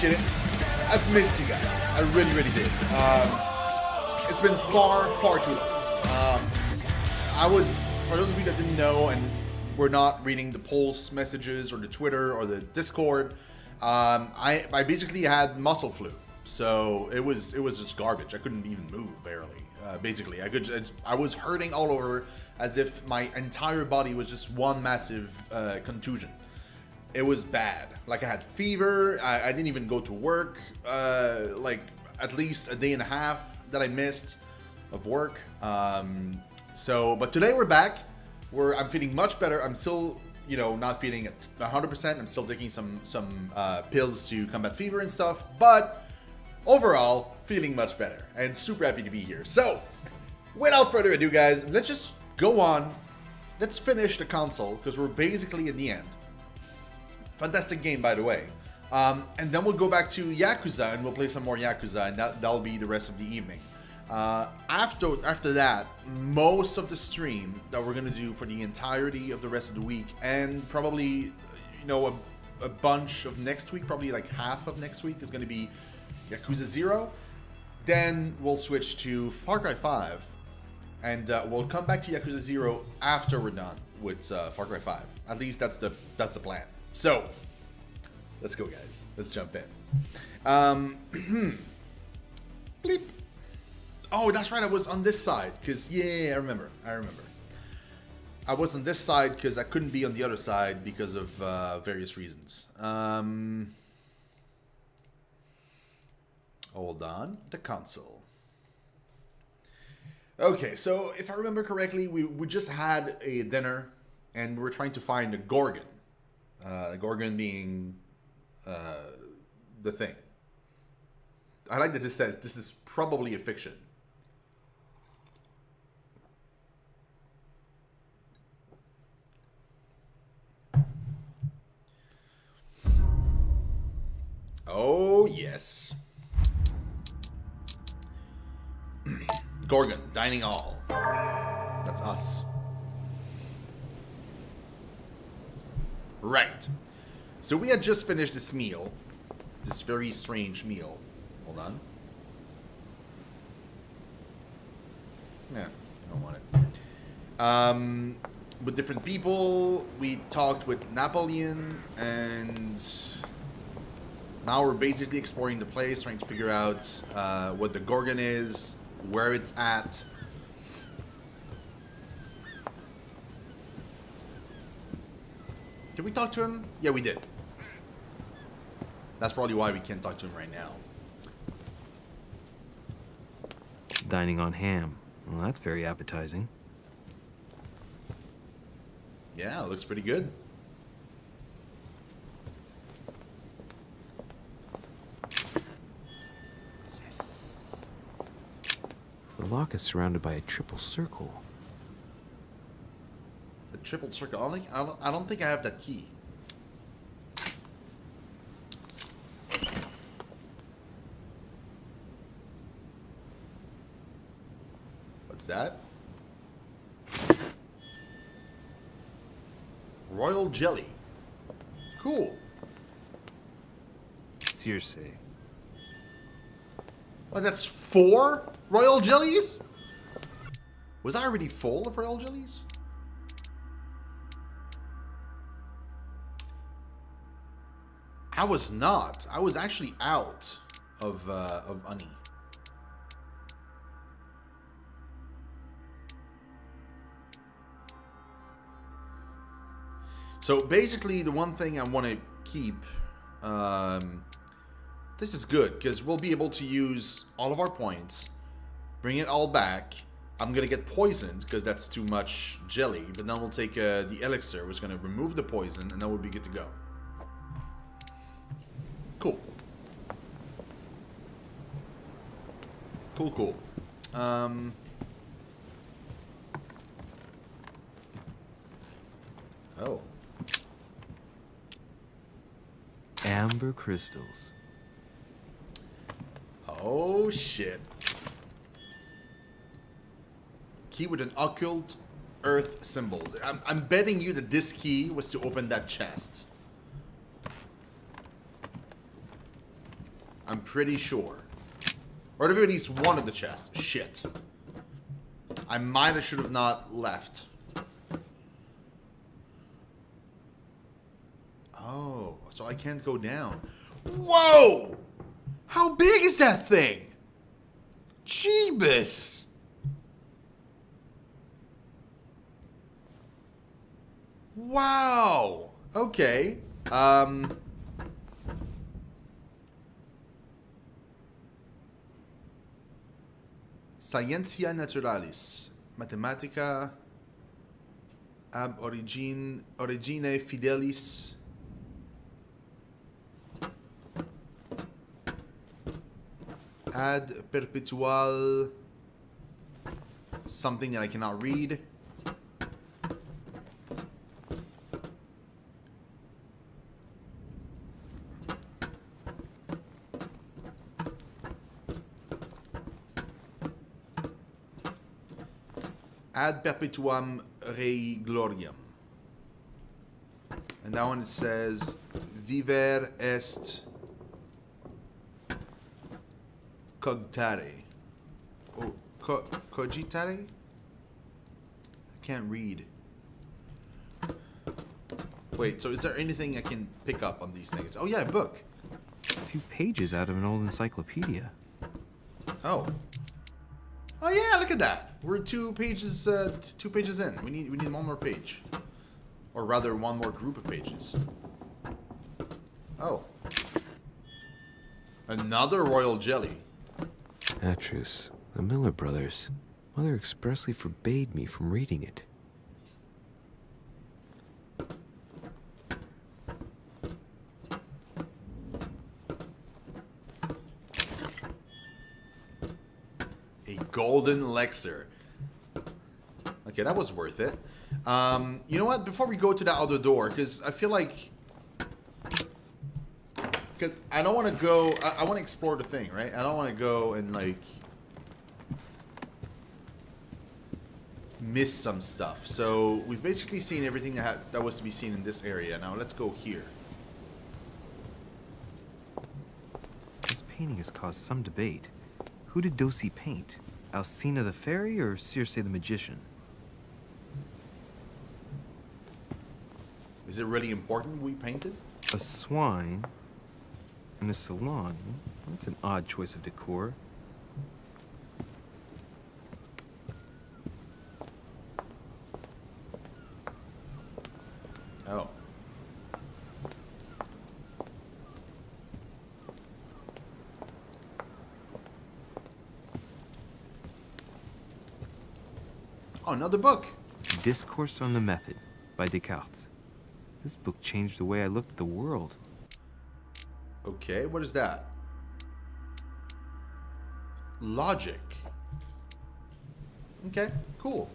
kidding. I've missed you guys. I really, really did. It's been far, far too long. For those of you that didn't know and were not reading the polls messages or the Twitter or the Discord, I basically had muscle flu. So it was just garbage. I couldn't even move barely. Basically, I was hurting all over as if my entire body was just one massive contusion. It was bad. Like I had fever. I didn't even go to work. Like at least a day and a half that I missed of work. But today we're back. I'm feeling much better. I'm still, not feeling at 100%. I'm still taking some pills to combat fever and stuff. But overall, feeling much better and super happy to be here. So, without further ado, guys, let's just go on. Let's finish the console because we're basically at the end. Fantastic game, by the way. And then we'll go back to Yakuza and we'll play some more Yakuza, and that'll be the rest of the evening. After that, most of the stream that we're gonna do for the entirety of the rest of the week, and probably, a bunch of next week, probably like half of next week, is gonna be Yakuza 0. Then we'll switch to Far Cry 5, and we'll come back to Yakuza 0 after we're done with Far Cry 5. At least that's the plan. So, let's go, guys. Let's jump in. Bleep. Oh, that's right. I was on this side because I remember. I was on this side because I couldn't be on the other side because of various reasons. Hold on. The console. Okay, so if I remember correctly, we just had a dinner and we were trying to find a Gorgon. Gorgon being the thing. I like that this says this is probably a fiction. Oh, yes. Gorgon, dining hall. That's us. Right. So we had just finished this meal. This very strange meal. Hold on. Yeah, I don't want it. With different people. We talked with Napoleon, and now we're basically exploring the place, trying to figure out what the Gorgon is, where it's at. Did we talk to him? Yeah, we did. That's probably why we can't talk to him right now. Dining on ham. Well, that's very appetizing. Yeah, it looks pretty good. Yes. The lock is surrounded by a triple circle. The triple circle. I don't think I have that key. What's that? Royal jelly. Cool. Circe. Oh, that's 4 royal jellies? Was I already full of royal jellies? I was not. I was actually out of honey. So basically, the one thing I want to keep, this is good because we'll be able to use all of our points, bring it all back. I'm gonna get poisoned because that's too much jelly, but then we'll take the elixir, which is gonna remove the poison, and then we'll be good to go. Cool. Cool. Oh. Amber crystals. Oh, shit. Key with an occult earth symbol. I'm betting you that this key was to open that chest. I'm pretty sure. Or at least one of the chests. Shit. I might have should have not left. Oh, so I can't go down. Whoa! How big is that thing? Jeebus! Wow. Okay. Scientia Naturalis. Mathematica ab origine fidelis. Ad perpetual. Something that I cannot read. Ad perpetuam rei gloriam. And that one it says viver est cogitare. Oh, cogitare? I can't read. Wait, so is there anything I can pick up on these things? Oh yeah, a book. A few pages out of an old encyclopedia. Oh. Oh yeah, look at that. We're 2 pages in. We need one more page. Or rather one more group of pages. Oh. Another royal jelly. Atrus, the Miller brothers. Mother expressly forbade me from reading it. A golden elixir. Okay, that was worth it. You know what? Before we go to that other door, because I feel like... Because I don't want to go... I want to explore the thing, right? I don't want to go and, like... miss some stuff. So, we've basically seen everything that was to be seen in this area. Now, let's go here. This painting has caused some debate. Who did Odyssey paint? Alcina the fairy or Circe the magician? Is it really important we painted? A swine in a salon? That's an odd choice of decor. Oh. Oh, another book. Discourse on the Method by Descartes. This book changed the way I looked at the world. Okay, what is that? Logic. Okay, cool.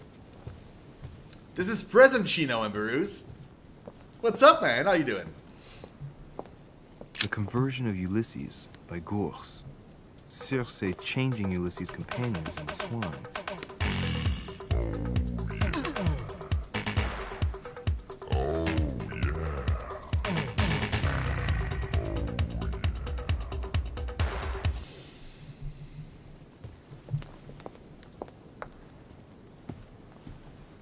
This is present Chino and Baruz. What's up, man? How you doing? The Conversion of Ulysses by Gors. Circe changing Ulysses' companions into swines.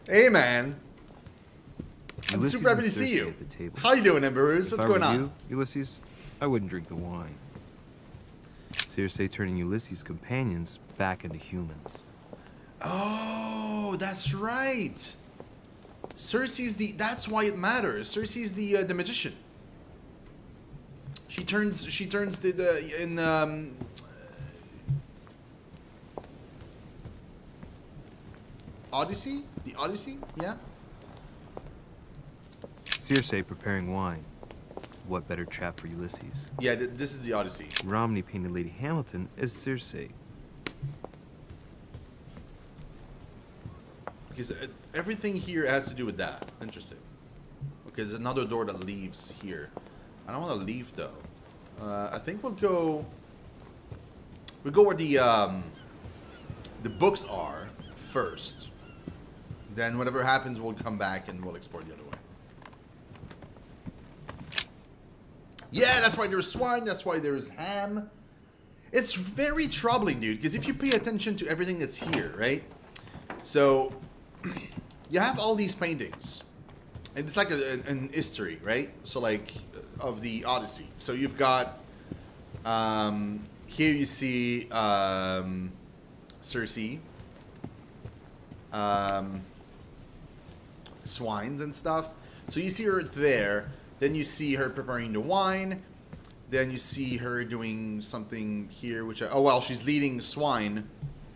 Hey, man. I'm Ulysses super happy to and see Circe you. at the table. How you doing, Emberus? What's If I going were on? you, Ulysses, I wouldn't drink the wine. Circe turning Ulysses' companions back into humans. Oh, that's right. Circe's the. That's why it matters. Circe's the magician. She turns the in Odyssey? The Odyssey? Yeah. Circe preparing wine. What better trap for Ulysses? Yeah, this is the Odyssey. Romney painted Lady Hamilton as Circe. Because everything here has to do with that. Interesting. Okay, there's another door that leaves here. I don't want to leave though. I think we'll go. We'll go where the books are first. Then whatever happens, we'll come back and we'll explore the other way. Yeah, that's why there's swine. That's why there's ham. It's very troubling, dude, because if you pay attention to everything that's here, right? So, you have all these paintings. And it's like an history, right? So, like, of the Odyssey. So, you've got... here you see Circe. Swines and stuff. So, you see her there. Then you see her preparing the wine. Then you see her doing something here, which she's leading swine.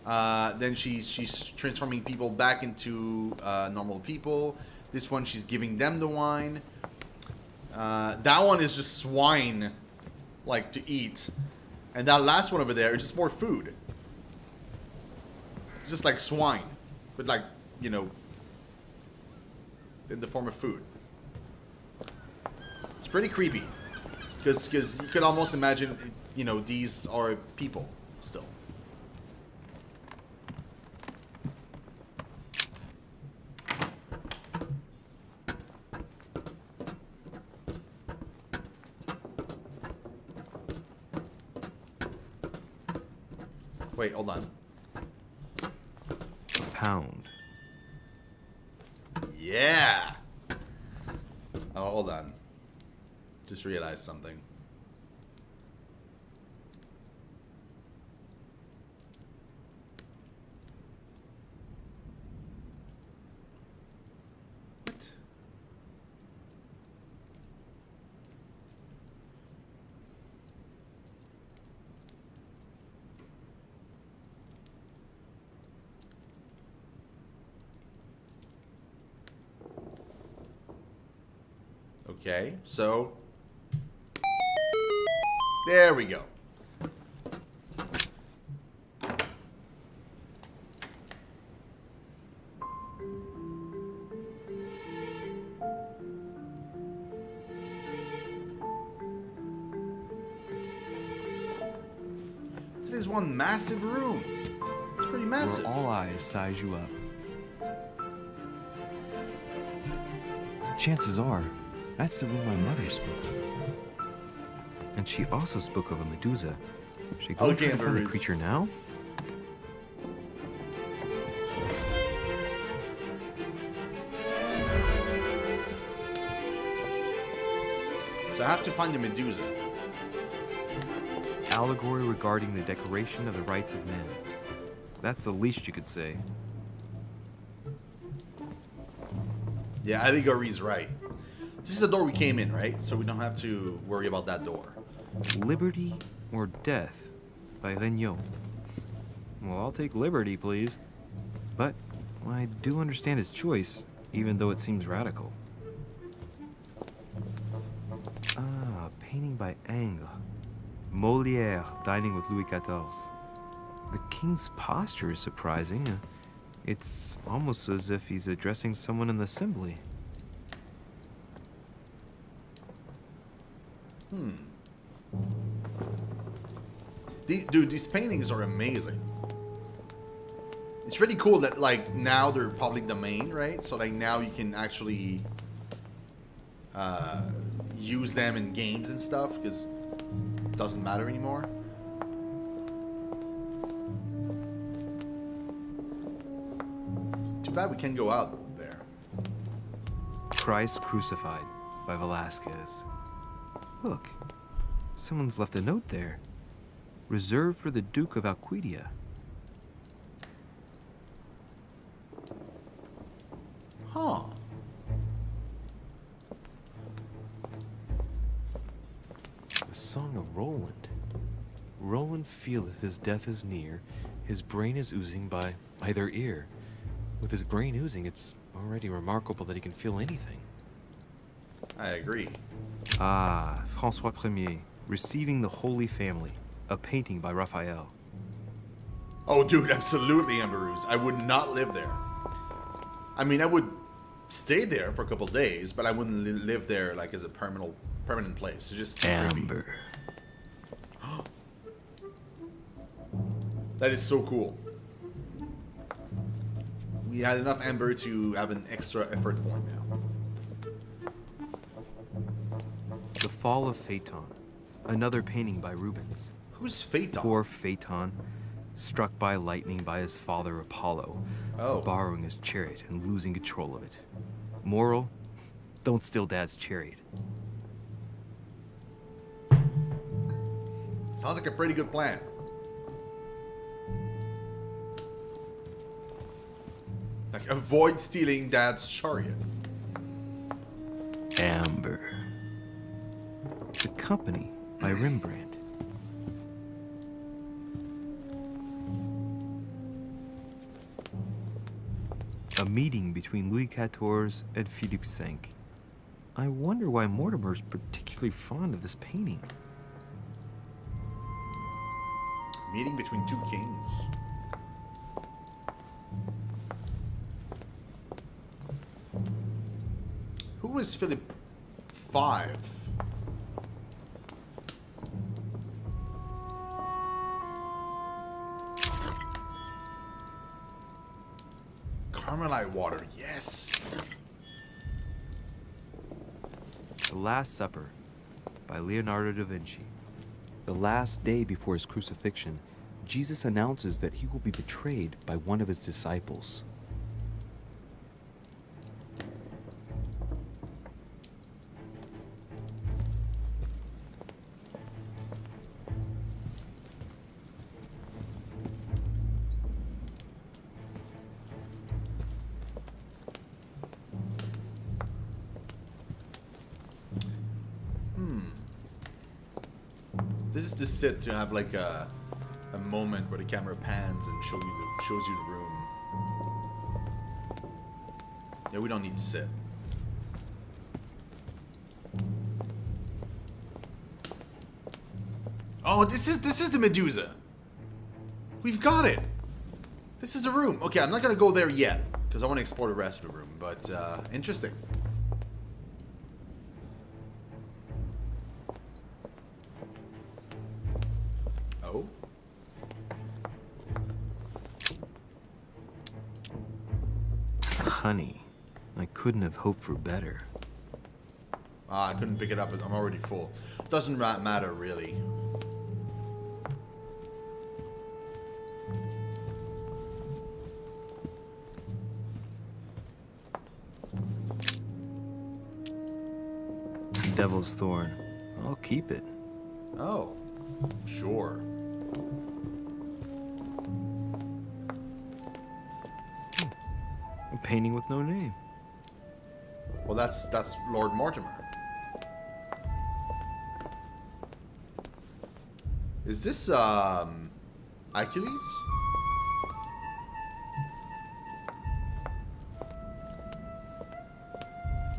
Then she's transforming people back into normal people. This one, she's giving them the wine. That one is just swine, like to eat, and that last one over there is just more food. It's just like swine, but like in the form of food. It's pretty creepy. Because you could almost imagine, these are people still. Wait, hold on. A pound. Yeah! Oh, hold on. Just realized something. What? Okay, so there we go. It is one massive room. It's pretty massive. Where all eyes size you up. Chances are, that's the room my mother spoke of. And she also spoke of a Medusa. Should we go try to find the creature now? So I have to find the Medusa. Allegory regarding the decoration of the rights of men. That's the least you could say. Yeah, Allegory's right. This is the door we came in, right? So we don't have to worry about that door. Liberty or Death by Regnault. Well, I'll take liberty, please. But I do understand his choice, even though it seems radical. Ah, a painting by Ingres. Molière dining with Louis XIV. The king's posture is surprising. It's almost as if he's addressing someone in the assembly. Dude, these paintings are amazing. It's really cool that, like, now they're public domain, right? So, like, now you can actually use them in games and stuff, because it doesn't matter anymore. Too bad we can't go out there. Christ Crucified by Velázquez. Look, someone's left a note there. Reserved for the Duke of Alcudia. Huh. The Song of Roland. Roland feeleth his death is near. His brain is oozing by either ear. With his brain oozing, it's already remarkable that he can feel anything. I agree. Ah, François Ier, Receiving the Holy Family, a painting by Raphael. Oh, dude, absolutely, Amberus. I would not live there. I mean, I would stay there for a couple days, but I wouldn't live there like as a permanent place. It's just Amber. Creepy. That is so cool. We had enough amber to have an extra effort point now. The Fall of Phaeton, another painting by Rubens. Who's Phaeton? Poor Phaeton, struck by lightning by his father Apollo, Oh. borrowing his chariot and losing control of it. Moral: don't steal Dad's chariot. Sounds like a pretty good plan. Like, avoid stealing Dad's chariot. Amber. The Company by Rembrandt. A meeting between Louis XIV and Philippe V. I wonder why Mortimer's particularly fond of this painting. Meeting between two kings. Who was Philip V? Carmelite water, yes. The Last Supper by Leonardo da Vinci. The last day before his crucifixion, Jesus announces that he will be betrayed by one of his disciples. This is to sit to have like a moment where the camera pans and shows you the room. Yeah, we don't need to sit. Oh, this is the Medusa. We've got it. This is the room. Okay, I'm not gonna go there yet because I want to explore the rest of the room. But interesting. Oh. Honey, I couldn't have hoped for better. I couldn't pick it up. I'm already full. Doesn't matter really. Devil's Thorn. I'll keep it. Oh, sure. A painting with no name. Well, that's Lord Mortimer. Is this Achilles?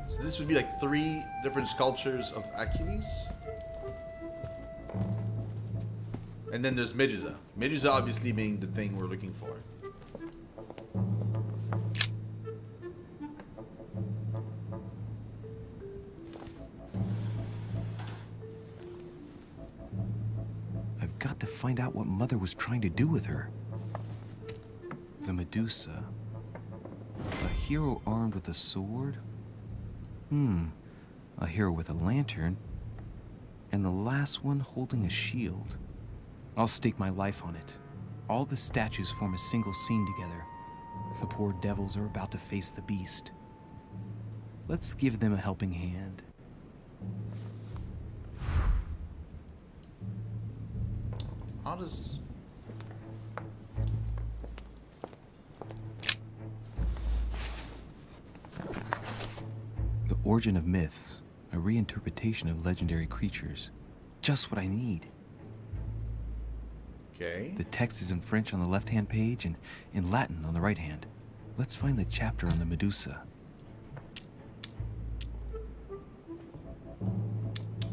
So this would be like 3 different sculptures of Achilles. And then there's Medusa. Medusa obviously being the thing we're looking for. I've got to find out what Mother was trying to do with her. The Medusa. A hero armed with a sword? A hero with a lantern. And the last one holding a shield. I'll stake my life on it. All the statues form a single scene together. The poor devils are about to face the beast. Let's give them a helping hand. How does... The Origin of Myths, a reinterpretation of legendary creatures. Just what I need. Okay. The text is in French on the left-hand page and in Latin on the right hand. Let's find the chapter on the Medusa.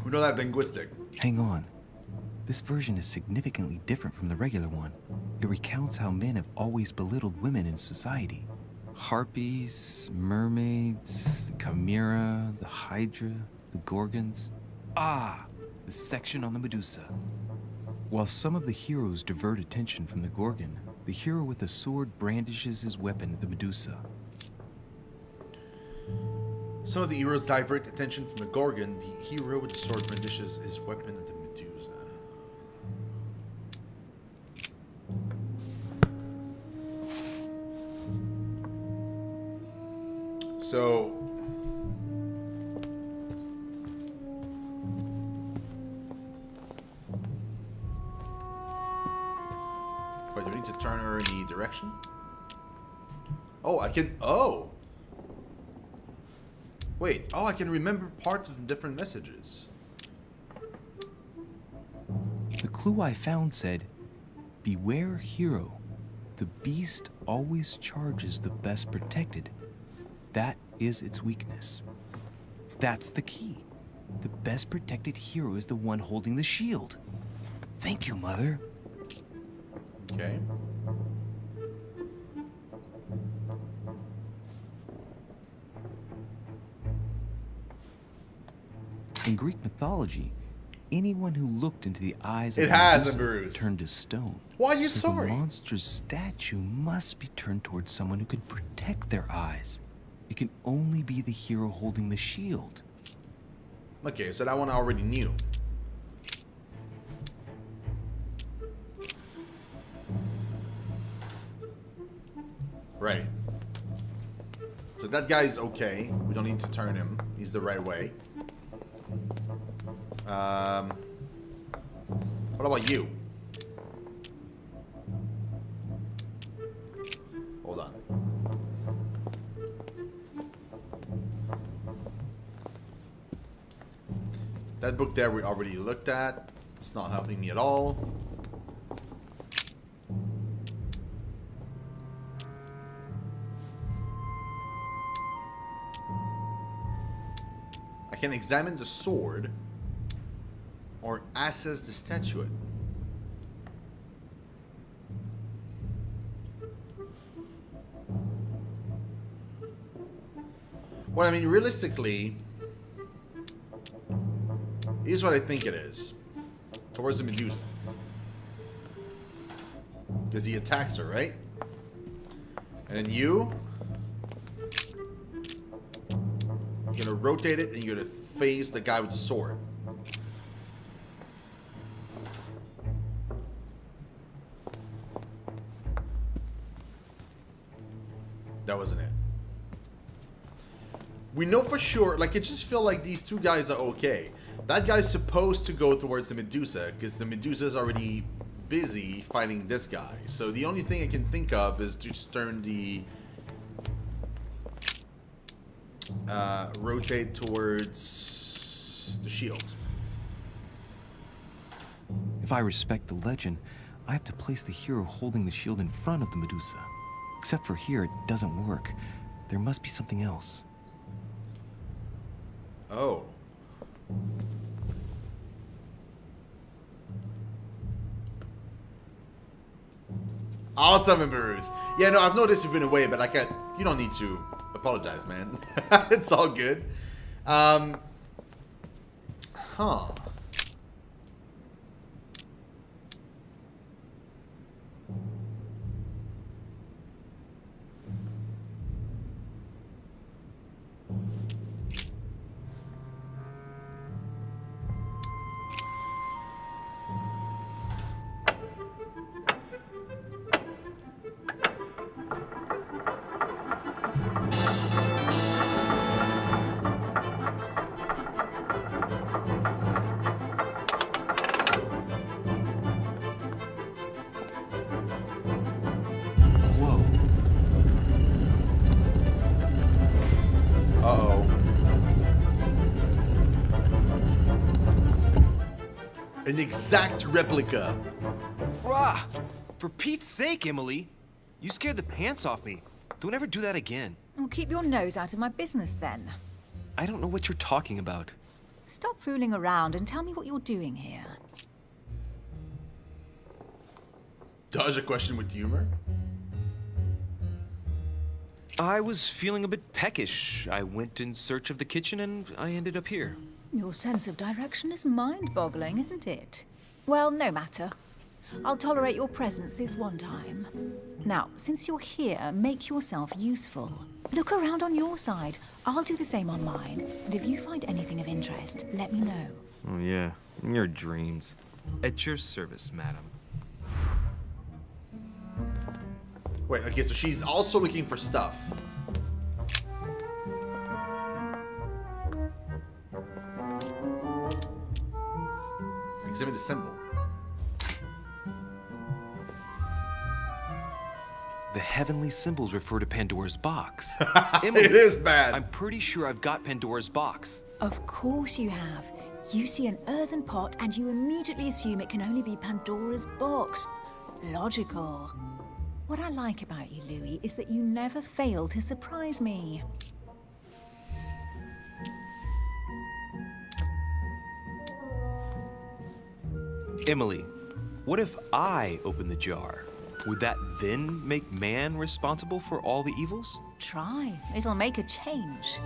We don't have linguistic. Hang on. This version is significantly different from the regular one. It recounts how men have always belittled women in society. Harpies, mermaids, the chimera, the hydra, the gorgons. Ah, the section on the Medusa. While some of the heroes divert attention from the gorgon, the hero with the sword brandishes his weapon at the Medusa. Some of the heroes divert attention from the Gorgon. The hero with the sword brandishes his weapon at the Medusa. So... Wait, do we need to turn her in the direction? Oh, I can... Oh! Wait, oh, I can remember parts of different messages. The clue I found said, "Beware hero. The beast always charges the best protected. That is its weakness." That's the key. The best protected hero is the one holding the shield. Thank you, Mother. Okay. In Greek mythology, anyone who looked into the eyes It of has Medusa a bruise. turned to stone. Why are you So sorry? the monster's statue must be turned towards someone who can protect their eyes. It can only be the hero holding the shield. Okay, so that one I already knew. Right. So that guy's okay. We don't need to turn him. He's the right way. What about you? Hold on. That book there we already looked at. It's not helping me at all. I can examine the sword or assess the statuette. Well, I mean, realistically, here's what I think it is. Towards the Medusa. Because he attacks her, right? And then you're gonna rotate it and you're gonna face the guy with the sword. That wasn't it. We know for sure, like, it just feel like these two guys are okay. That guy's supposed to go towards the Medusa, because the Medusa's already busy fighting this guy. So the only thing I can think of is to just turn the... rotate towards the shield. If I respect the legend, I have to place the hero holding the shield in front of the Medusa. Except for here, it doesn't work. There must be something else. Oh. Awesome, Bruce. Yeah, no, I've noticed you've been away, but like, you don't need to apologize, man. It's all good. Huh. Whoa. Uh-oh. An exact replica. Rah! For Pete's sake, Emily! You scared the pants off me. Don't ever do that again. Well, keep your nose out of my business then. I don't know what you're talking about. Stop fooling around and tell me what you're doing here. Dodge a question with humor. I was feeling a bit peckish. I went in search of the kitchen and I ended up here. Your sense of direction is mind-boggling, isn't it? Well, no matter. I'll tolerate your presence this one time. Now, since you're here, make yourself useful. Look around on your side. I'll do the same on mine. And if you find anything of interest, let me know. Oh, yeah. In your dreams. At your service, madam. Wait, okay, so she's also looking for stuff. Examine the symbol. The heavenly symbols refer to Pandora's box. It is bad. I'm pretty sure I've got Pandora's box. Of course you have. You see an earthen pot and you immediately assume it can only be Pandora's box. Logical. What I like about you, Louis, is that you never fail to surprise me. Emily, what if I open the jar? Would that then make man responsible for all the evils? Try. It'll make a change.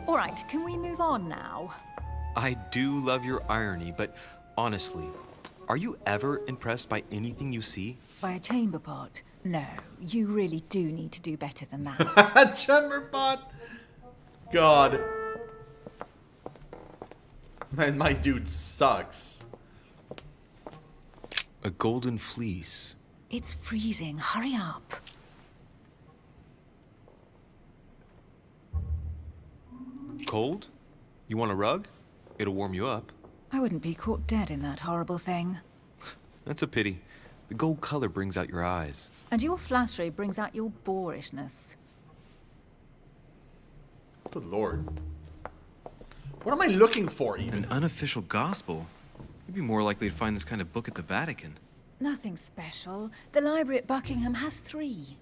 All right, can we move on now? I do love your irony, but honestly, are you ever impressed by anything you see? By a chamber pot? No, you really do need to do better than that. Chamber pot. God. Man, my dude sucks. A golden fleece. It's freezing. Hurry up. Cold? You want a rug? It'll warm you up. I wouldn't be caught dead in that horrible thing. That's a pity. The gold color brings out your eyes. And your flattery brings out your boorishness. Good lord. What am I looking for, even? An unofficial gospel? You'd be more likely to find this kind of book at the Vatican. Nothing special. The library at Buckingham has 3.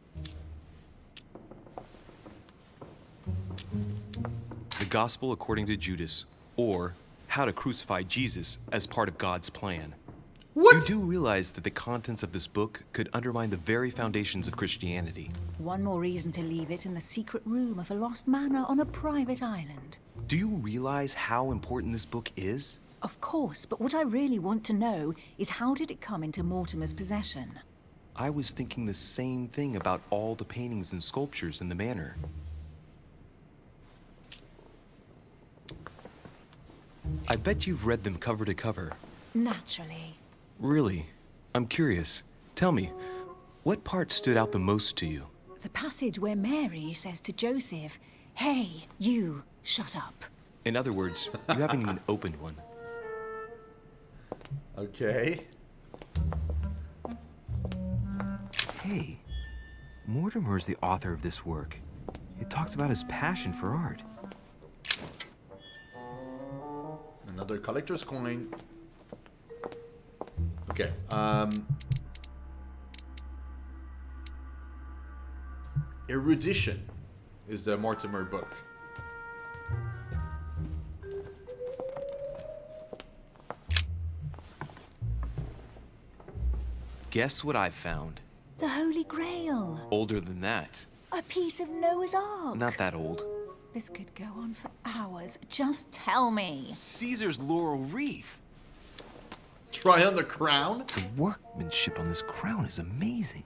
The Gospel according to Judas, or How to Crucify Jesus as part of God's plan. What? You do realize that the contents of this book could undermine the very foundations of Christianity. One more reason to leave it in the secret room of a lost manor on a private island. Do you realize how important this book is? Of course, but what I really want to know is how did it come into Mortimer's possession? I was thinking the same thing about all the paintings and sculptures in the manor. I bet you've read them cover to cover. Naturally. Really? I'm curious. Tell me, what part stood out the most to you? The passage where Mary says to Joseph, "Hey, you, shut up." In other words, you haven't even opened one. Okay. Hey, Mortimer's the author of this work. It talks about his passion for art. Another collector's coin. Okay, Erudition is the Mortimer book. Guess what I found? The Holy Grail. Older than that. A piece of Noah's Ark. Not that old. This could go on for hours. Just tell me. Caesar's laurel wreath. Try on the crown? The workmanship on this crown is amazing.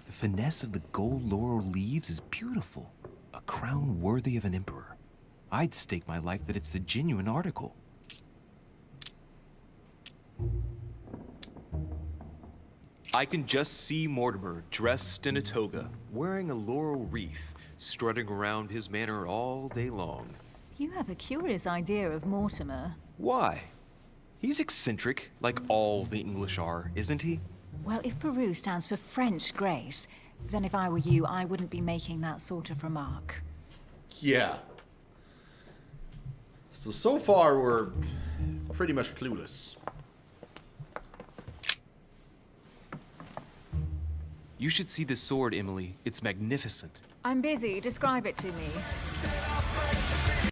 The finesse of the gold laurel leaves is beautiful. A crown worthy of an emperor. I'd stake my life that it's the genuine article. I can just see Mortimer dressed in a toga, wearing a laurel wreath, strutting around his manor all day long. You have a curious idea of Mortimer. Why? He's eccentric, like all the English are, isn't he? Well, if Peru stands for French grace, then if I were you, I wouldn't be making that sort of remark. Yeah. So far, we're pretty much clueless. You should see this sword, Emily. It's magnificent. I'm busy. Describe it to me.